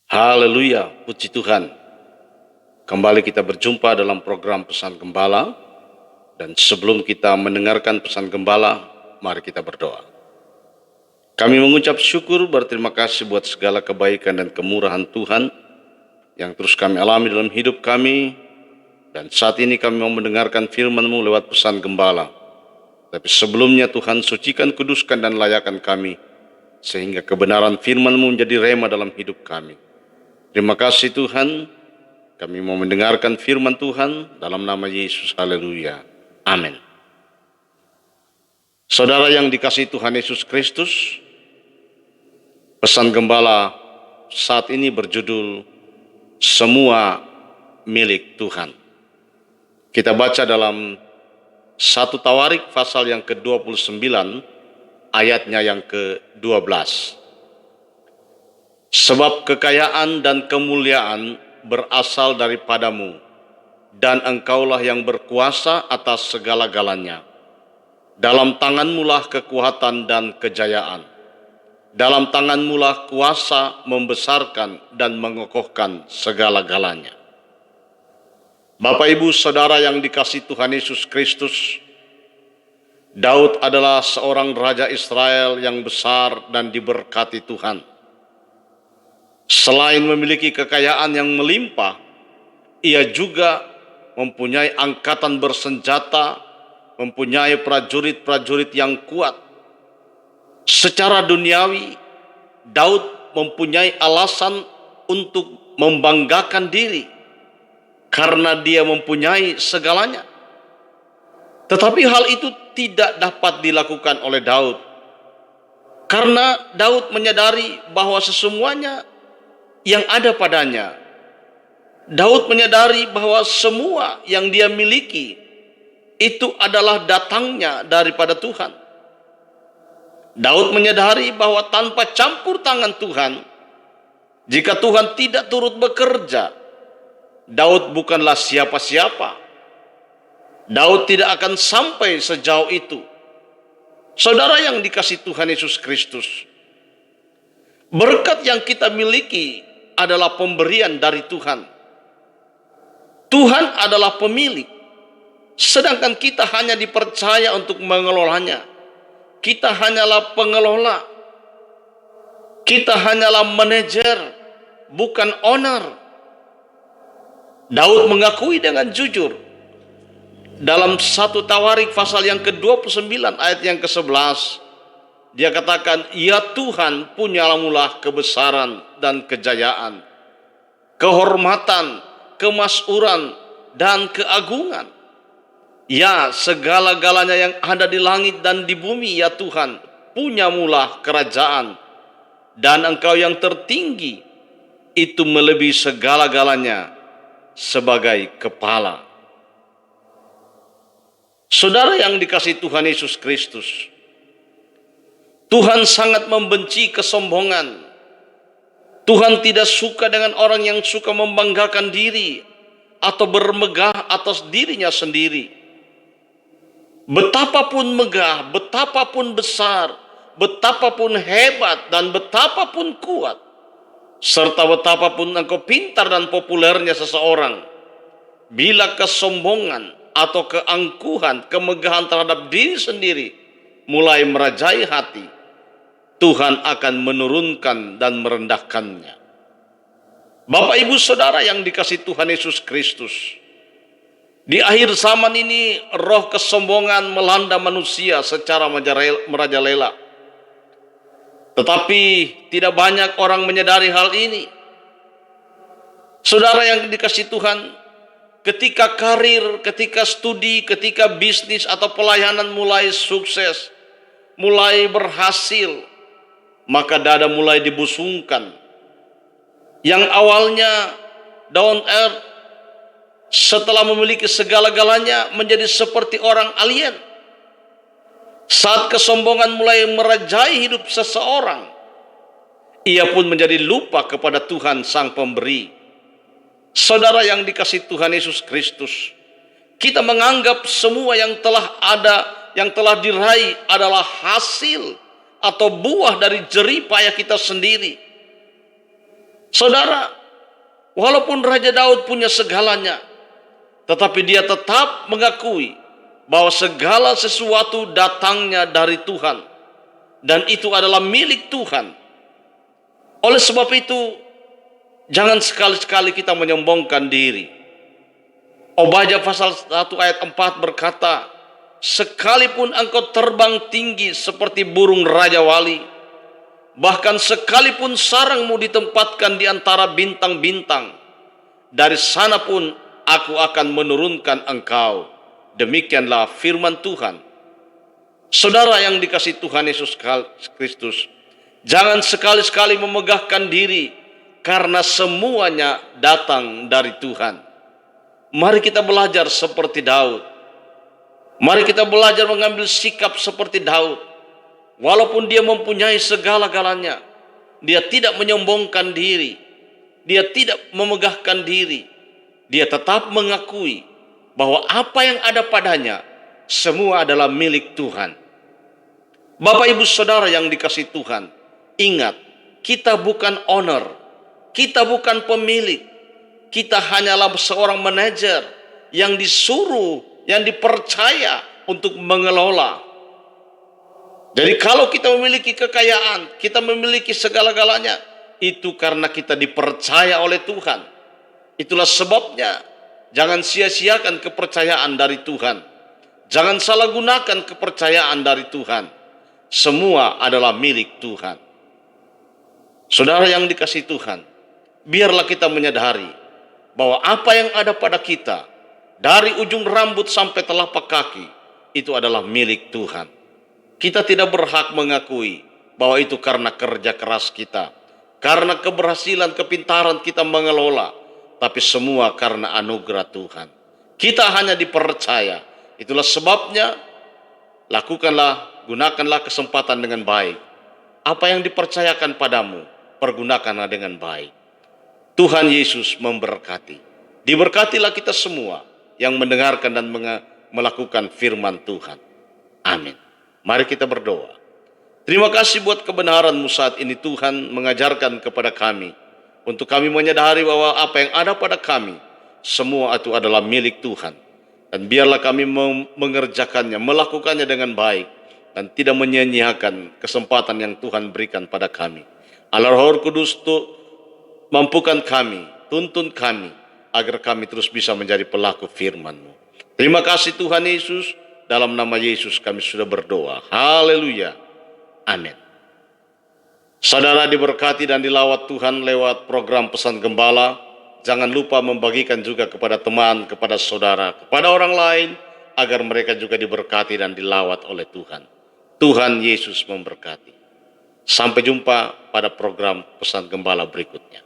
Haleluya, puji Tuhan. Kembali kita berjumpa dalam program Pesan Gembala. Dan sebelum kita mendengarkan pesan Gembala, mari kita berdoa. Kami mengucap syukur, berterima kasih buat segala kebaikan dan kemurahan Tuhan yang terus kami alami dalam hidup kami. Dan saat ini kami mau mendengarkan firman-Mu lewat pesan Gembala. Tapi sebelumnya Tuhan, sucikan, kuduskan, dan layakan kami, sehingga kebenaran firman-Mu menjadi rema dalam hidup kami. Terima kasih Tuhan, kami mau mendengarkan firman Tuhan dalam nama Yesus. Haleluya. Amin. Saudara yang dikasihi Tuhan Yesus Kristus, pesan Gembala saat ini berjudul Semua Milik Tuhan. Kita baca dalam 1 Tawarik pasal yang ke-29, ayatnya yang ke-12. Sebab kekayaan dan kemuliaan berasal daripadamu, dan engkaulah yang berkuasa atas segala-galanya. Dalam tanganmulah kekuatan dan kejayaan. Dalam tanganmulah kuasa membesarkan dan mengokohkan segala-galanya. Bapak, Ibu, Saudara yang dikasihi Tuhan Yesus Kristus, Daud adalah seorang raja Israel yang besar dan diberkati Tuhan. Selain memiliki kekayaan yang melimpah, ia juga mempunyai angkatan bersenjata, mempunyai prajurit-prajurit yang kuat. Secara duniawi, Daud mempunyai alasan untuk membanggakan diri karena dia mempunyai segalanya. Tetapi hal itu tidak dapat dilakukan oleh Daud, karena Daud menyadari bahwa semuanya yang ada padanya. Daud menyadari bahwa semua yang dia miliki itu adalah datangnya daripada Tuhan. Daud menyadari bahwa tanpa campur tangan Tuhan, jika Tuhan tidak turut bekerja, Daud bukanlah siapa-siapa. Daud tidak akan sampai sejauh itu. Saudara yang dikasihi Tuhan Yesus Kristus, berkat yang kita miliki adalah pemberian dari Tuhan. Tuhan adalah pemilik, sedangkan kita hanya dipercaya untuk mengelolanya. Kita hanyalah pengelola. Kita hanyalah manajer, bukan owner. Daud mengakui dengan jujur dalam 1 Tawarik pasal yang ke-29 ayat yang ke-11. Dia katakan, ya Tuhan, punyamu-lah kebesaran dan kejayaan, kehormatan, kemakmuran, dan keagungan. Ya, segala-galanya yang ada di langit dan di bumi, ya Tuhan, punyamu-lah kerajaan, dan Engkau yang tertinggi, itu melebihi segala-galanya sebagai kepala. Saudara yang dikasihi Tuhan Yesus Kristus, Tuhan sangat membenci kesombongan. Tuhan tidak suka dengan orang yang suka membanggakan diri atau bermegah atas dirinya sendiri. Betapapun megah, betapapun besar, betapapun hebat, dan betapapun kuat, serta betapapun engkau pintar dan populernya seseorang, bila kesombongan atau keangkuhan, kemegahan terhadap diri sendiri mulai merajai hati, Tuhan akan menurunkan dan merendahkannya. Bapak, Ibu, Saudara yang dikasihi Tuhan Yesus Kristus, di akhir zaman ini roh kesombongan melanda manusia secara merajalela. Tetapi tidak banyak orang menyadari hal ini. Saudara yang dikasihi Tuhan, ketika karir, ketika studi, ketika bisnis atau pelayanan mulai sukses, mulai berhasil, maka dada mulai dibusungkan. Yang awalnya down earth, setelah memiliki segala-galanya menjadi seperti orang alien. Saat kesombongan mulai merajai hidup seseorang, ia pun menjadi lupa kepada Tuhan Sang Pemberi. Saudara yang dikasihi Tuhan Yesus Kristus, kita menganggap semua yang telah ada, yang telah diraih adalah hasil atau buah dari jerih payah kita sendiri. Saudara, walaupun Raja Daud punya segalanya, tetapi dia tetap mengakui bahwa segala sesuatu datangnya dari Tuhan, dan itu adalah milik Tuhan. Oleh sebab itu, jangan sekali-sekali kita menyombongkan diri. Obadya pasal 1 ayat 4 berkata, sekalipun engkau terbang tinggi seperti burung Raja Wali, bahkan sekalipun sarangmu ditempatkan di antara bintang-bintang, dari sana pun aku akan menurunkan engkau. Demikianlah firman Tuhan. Saudara yang dikasihi Tuhan Yesus Kristus, jangan sekali-sekali memegahkan diri karena semuanya datang dari Tuhan. Mari kita belajar seperti Daud. Mari kita belajar mengambil sikap seperti Daud. Walaupun dia mempunyai segala-galanya, dia tidak menyombongkan diri, dia tidak memegahkan diri, dia tetap mengakui bahwa apa yang ada padanya semua adalah milik Tuhan. Bapak Ibu Saudara yang dikasihi Tuhan, ingat, kita bukan owner, kita bukan pemilik, kita hanyalah seorang manajer yang disuruh, yang dipercaya untuk mengelola. Jadi kalau kita memiliki kekayaan, kita memiliki segala-galanya, itu karena kita dipercaya oleh Tuhan. Itulah sebabnya jangan sia-siakan kepercayaan dari Tuhan. Jangan salah gunakan kepercayaan dari Tuhan. Semua adalah milik Tuhan. Saudara yang dikasihi Tuhan, biarlah kita menyadari bahwa apa yang ada pada kita, dari ujung rambut sampai telapak kaki, itu adalah milik Tuhan. Kita tidak berhak mengakui bahwa itu karena kerja keras kita, karena keberhasilan, kepintaran kita mengelola, tapi semua karena anugerah Tuhan. Kita hanya dipercaya. Itulah sebabnya, lakukanlah, gunakanlah kesempatan dengan baik. Apa yang dipercayakan padamu, pergunakanlah dengan baik. Tuhan Yesus memberkati. Diberkatilah kita semua yang mendengarkan dan melakukan firman Tuhan. Amin. Mari kita berdoa. Terima kasih buat kebenaran-Mu saat ini Tuhan mengajarkan kepada kami. Untuk kami menyadari bahwa apa yang ada pada kami, semua itu adalah milik Tuhan. Dan biarlah kami mengerjakannya, melakukannya dengan baik. Dan tidak menyia-nyiakan kesempatan yang Tuhan berikan pada kami. Allah Roh Kudus mampukan kami, tuntun kami, agar kami terus bisa menjadi pelaku firman-Mu. Terima kasih Tuhan Yesus. Dalam nama Yesus kami sudah berdoa. Haleluya. Amin. Saudara diberkati dan dilawat Tuhan lewat program Pesan Gembala. Jangan lupa membagikan juga kepada teman, kepada saudara, kepada orang lain, agar mereka juga diberkati dan dilawat oleh Tuhan. Tuhan Yesus memberkati. Sampai jumpa pada program Pesan Gembala berikutnya.